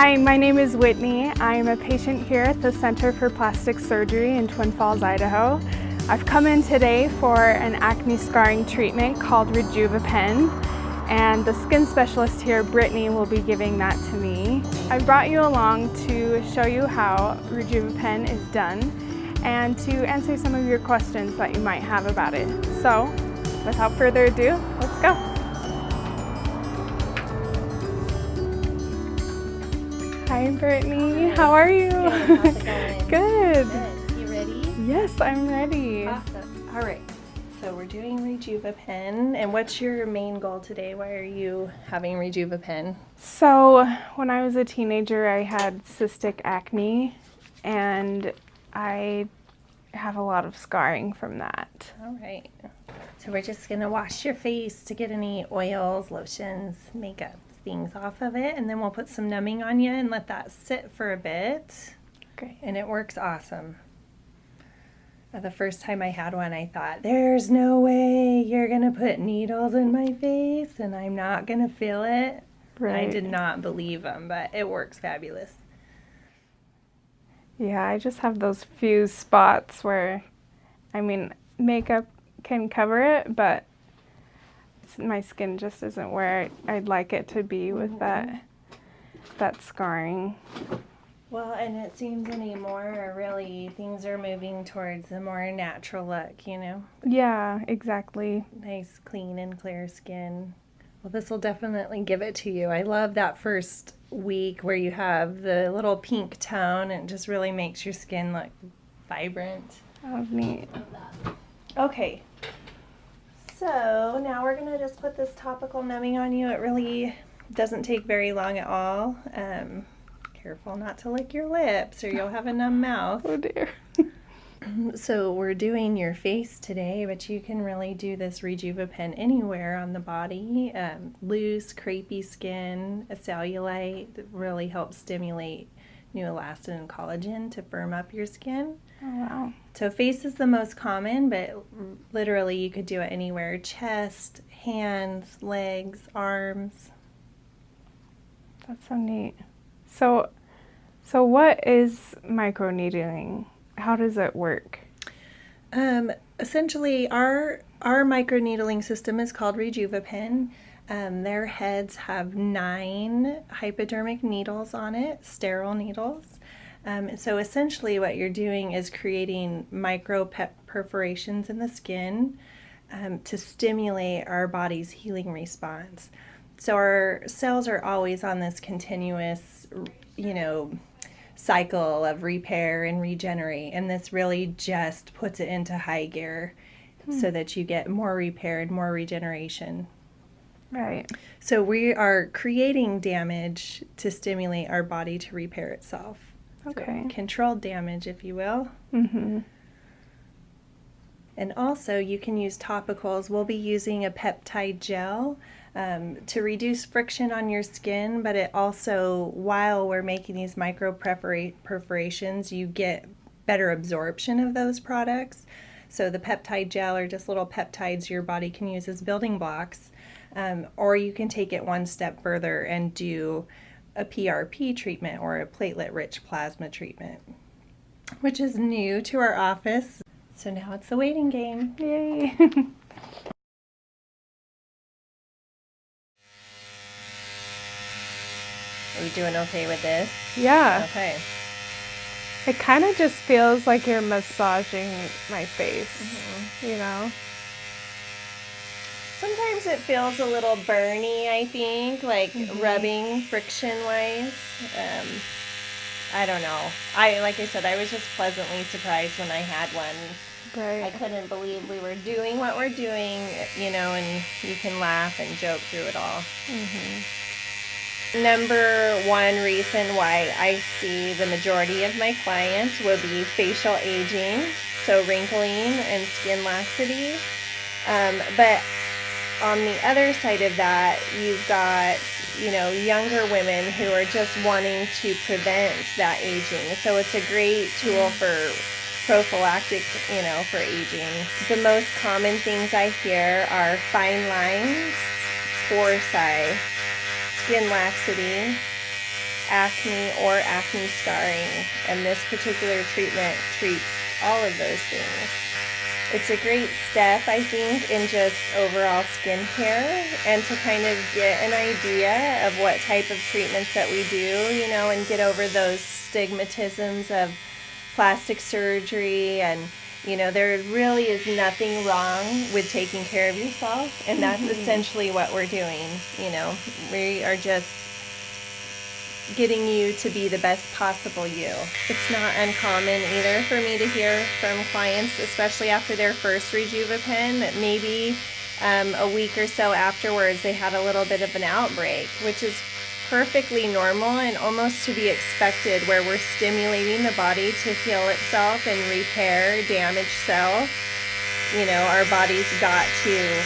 Hi, my name is Whitney. I'm a patient here at the Center for Plastic Surgery in Twin Falls, Idaho. I've come in today for an acne scarring treatment called Rejuvapen, and the skin specialist here, Brittany, will be giving that to me. I brought you along to show you how Rejuvapen is done and to answer some of your questions that you might have about it. So, without further ado, let's go. Hi, Brittany. Hi. How are you? Good. How's it going? Good. Good. You ready? Yes, I'm ready. Awesome. All right. So we're doing Rejuvapen. And what's your main goal today? Why are you having Rejuvapen? So, when I was a teenager, I had cystic acne, and I have a lot of scarring from that. All right. So we're just going to wash your face to get any oils, lotions, makeup things off of it, and then we'll put some numbing on you and let that sit for a bit. Great. And it works awesome. The first time I had one, I thought, there's no way you're going to put needles in my face and I'm not going to feel it. Right. I did not believe them, but it works fabulous. Yeah, I just have those few spots where, I mean, makeup can cover it, but my skin just isn't where I'd like it to be with that scarring. Well, and it seems anymore, really, things are moving towards a more natural look, you know? Yeah, exactly. Nice, clean, and clear skin. Well, this will definitely give it to you. I love that first week where you have the little pink tone, and it just really makes your skin look vibrant. Oh, neat. Okay. So now we're going to just put this topical numbing on you. It really doesn't take very long at all. Careful not to lick your lips or you'll have a numb mouth. Oh dear. So we're doing your face today, but you can really do this Rejuvapen anywhere on the body. Loose, crepey skin, a cellulite really helps stimulate new elastin and collagen to firm up your skin. Oh, wow. So face is the most common, but literally you could do it anywhere. Chest, hands, legs, arms. That's so neat. So what is microneedling? How does it work? Essentially, our microneedling system is called Rejuvapen. Their heads have 9 hypodermic needles on it, sterile needles. So essentially what you're doing is creating micro perforations in the skin to stimulate our body's healing response. So our cells are always on this continuous, cycle of repair and regenerate, and this really just puts it into high gear so that you get more repair and more regeneration. Right. So we are creating damage to stimulate our body to repair itself. Okay. So controlled damage, if you will. Mm-hmm. And also you can use topicals. We'll be using a peptide gel to reduce friction on your skin, but it also, while we're making these micro perforations, you get better absorption of those products. So the peptide gel are just little peptides your body can use as building blocks, or you can take it one step further and do a PRP treatment or a platelet-rich plasma treatment, which is new to our office. So now it's the waiting game. Yay. Are we doing okay with this? Yeah. Okay. It kind of just feels like you're massaging my face, you know? Sometimes it feels a little burny, I think, like rubbing friction-wise. I don't know. Like I said, I was just pleasantly surprised when I had one. Right. I couldn't believe we were doing what we're doing, and you can laugh and joke through it all. Number one reason why I see the majority of my clients will be facial aging, so wrinkling and skin laxity. But on the other side of that, you've got, younger women who are just wanting to prevent that aging. So it's a great tool for prophylactic, for aging. The most common things I hear are fine lines, pore size, skin laxity, acne or acne scarring, and this particular treatment treats all of those things. It's a great step, I think, in just overall skincare, and to kind of get an idea of what type of treatments that we do, you know, and get over those stigmatisms of plastic surgery. And you know, there really is nothing wrong with taking care of yourself, and that's essentially what we're doing. You know, we are just getting you to be the best possible you. It's not uncommon either for me to hear from clients, especially after their first Rejuvapen, that maybe a week or so afterwards they had a little bit of an outbreak, which is perfectly normal and almost to be expected, where we're stimulating the body to heal itself and repair damaged cells. You know, our body's got to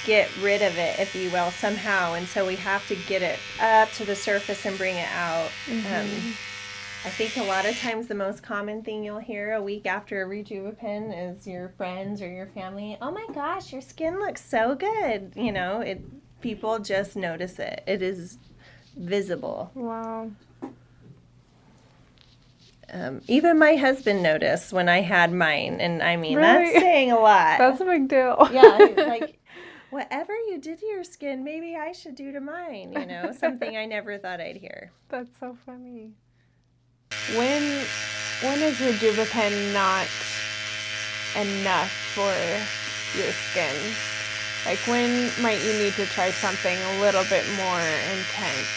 get rid of it, if you will, somehow, and so we have to get it up to the surface and bring it out. I think a lot of times the most common thing you'll hear a week after a Rejuvapen is your friends or your family, "Oh my gosh, your skin looks so good." You know, people just notice it. It is visible. Wow. Even my husband noticed when I had mine, and I mean, Really? that's saying a lot. That's a big deal. Yeah, like, whatever you did to your skin, maybe I should do to mine, you know, something I never thought I'd hear. That's so funny. When is Rejuvapen not enough for your skin? Like, when might you need to try something a little bit more intense?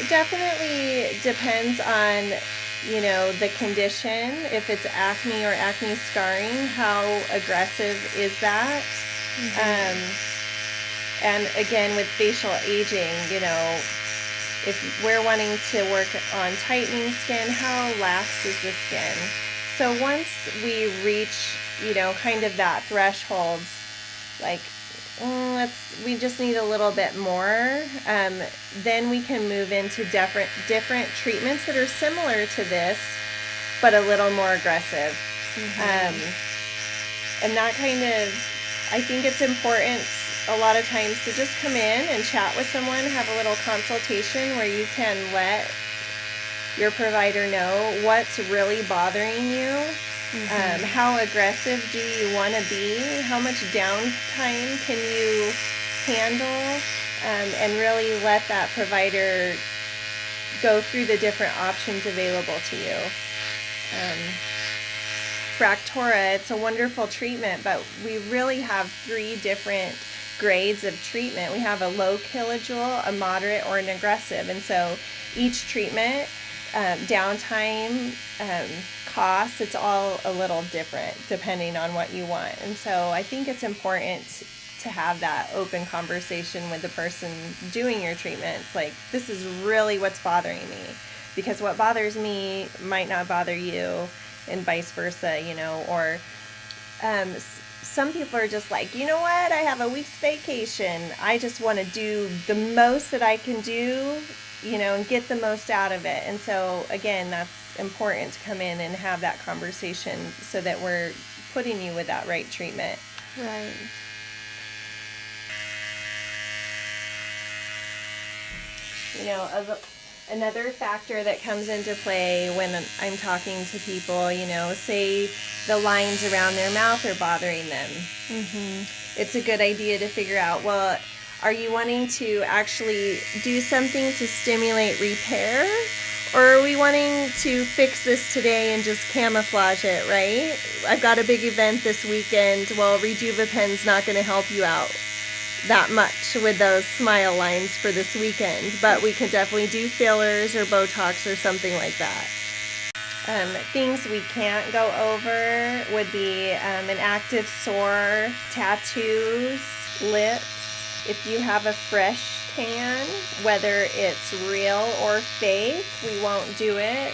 Definitely depends on, you know, the condition. If it's acne or acne scarring, how aggressive is that? And again, with facial aging, you know, if we're wanting to work on tightening skin, how lax is the skin? So once we reach, you know, kind of that threshold, like, we just need a little bit more, then we can move into different treatments that are similar to this, but a little more aggressive. And that kind of, I think it's important a lot of times to just come in and chat with someone, have a little consultation where you can let your provider know what's really bothering you. How aggressive do you want to be? How much downtime can you handle? And really let that provider go through the different options available to you. Fractora, it's a wonderful treatment, but we really have 3 different grades of treatment. We have a low kilojoule, a moderate, or an aggressive. And so each treatment, downtime, costs, it's all a little different depending on what you want. And so I think it's important to have that open conversation with the person doing your treatment. It's like, this is really what's bothering me, because what bothers me might not bother you, and vice versa, you know. Or some people are just like, you know what, I have a week's vacation, I just want to do the most that I can do, you know, and get the most out of it. And so again, that's important to come in and have that conversation so that we're putting you with that right treatment. Right. You know, another factor that comes into play when I'm talking to people, you know, say the lines around their mouth are bothering them. It's a good idea to figure out, well, are you wanting to actually do something to stimulate repair? Or are we wanting to fix this today and just camouflage it, right? I've got a big event this weekend. Well, Rejuvapen's not going to help you out that much with those smile lines for this weekend, but we could definitely do fillers or Botox or something like that. Things we can't go over would be an active sore, tattoos, lips. If you have a fresh tan, whether it's real or fake, we won't do it.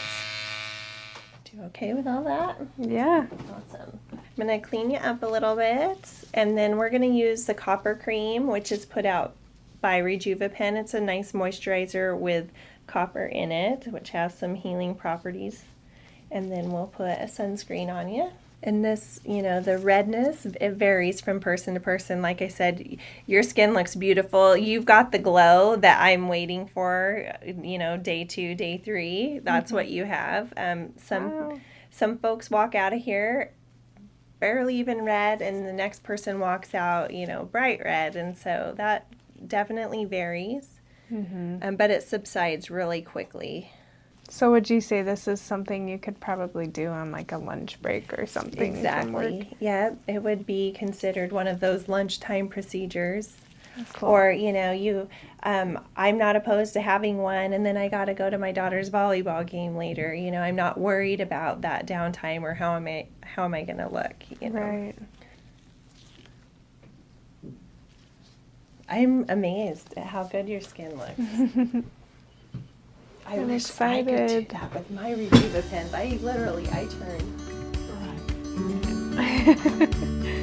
Do okay with all that? Yeah. Awesome. I'm going to clean you up a little bit, and then we're going to use the copper cream, which is put out by Rejuvapen. It's a nice moisturizer with copper in it, which has some healing properties. And then we'll put a sunscreen on you. And this, you know, the redness, it varies from person to person. Like I said, your skin looks beautiful. You've got the glow that I'm waiting for, you know, day 2, day 3. That's what you have. Wow. Some folks walk out of here barely even red, and the next person walks out, you know, bright red. And so that definitely varies, but it subsides really quickly. So would you say this is something you could probably do on like a lunch break or something from work? Exactly. Yeah, it would be considered one of those lunchtime procedures. Cool. Or, you know, I'm not opposed to having one, and then I got to go to my daughter's volleyball game later. You know, I'm not worried about that downtime or how am I going to look, you know. Right. I'm amazed at how good your skin looks. I I'm wish I could do excited. that with my Rejuvapen. I turned. Right.